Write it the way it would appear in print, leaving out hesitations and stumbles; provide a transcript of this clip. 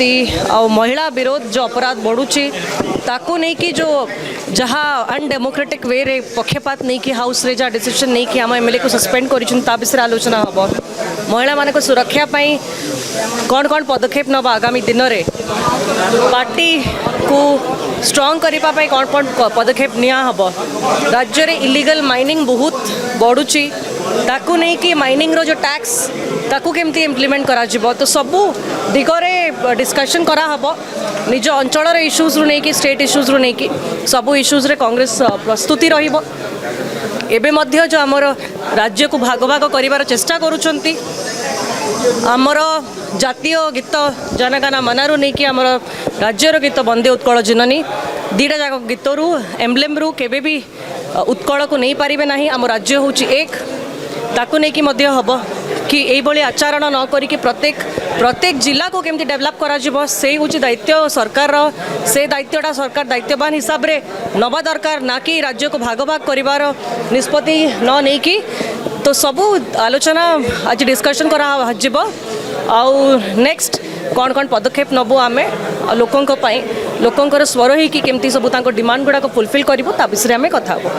महिला विरोध जो अपराध बढ़ुची ताकू नहीं कि जो जहाँ अनडेमोक्रेटिक वे रे पक्षपात नहीं कि हाउस रे जहाँ डिसीजन नहीं कि आम एमएलए को सस्पेंड कर विषय आलोचना हम महिला मान को सुरक्षा पाई कौन कौन पदक्षेप नवा आगामी दिन में पार्टी को स्ट्रॉन्ग करने कौन कौन पदक्षेप निया हब राज्य रे इलीगल माइनिंग बहुत बढ़ुची ताकू नहीं कि माइनिंग रो जो टैक्स ताकू केमती इम्प्लीमेंट करा जिवो तो सबू दिगरे डिस्कशन करा हबो निज अंचल इश्यूज रु नहीं कि स्टेट इश्यूज रु नहीं कि सबू इश्यूज रे कांग्रेस प्रस्तुति रहिबो एबे मध्य जो आमर राज्य को भाग भाग करिवार चेष्टा करूछंती आमर जातीय गीत जनगण मनारू नहीं कि आमर राज्यर गीत वंदे उत्कल जननी दीटा जाक गीत रु एम्ब्लेम रु केबे भी उत्कल को नहीं पारिबे नाही आम राज्य होची एक ताकू नहीं कि मध्य हब कि यही आचरण न करिक प्रत्येक जिला को केमती डेवलप करा जिवो से हूँ दायित्व सरकार से दायित्वटा सरकार दायित्ववान हिसाब रे नवा दरकार ना कि राज्य को भाग भाग करिवार निष्पत्ति न नहीं कि तो सबू आलोचना आज डिस्कशन करा जिवो आउ नेक्स्ट कौन कौन पदक्षेप नबो आमे लोकंकर स्वर ही कि केमती सबू तांको डिमांड गुड़ा को फुलफिल करिवो ता विषय आमे कथा हबो।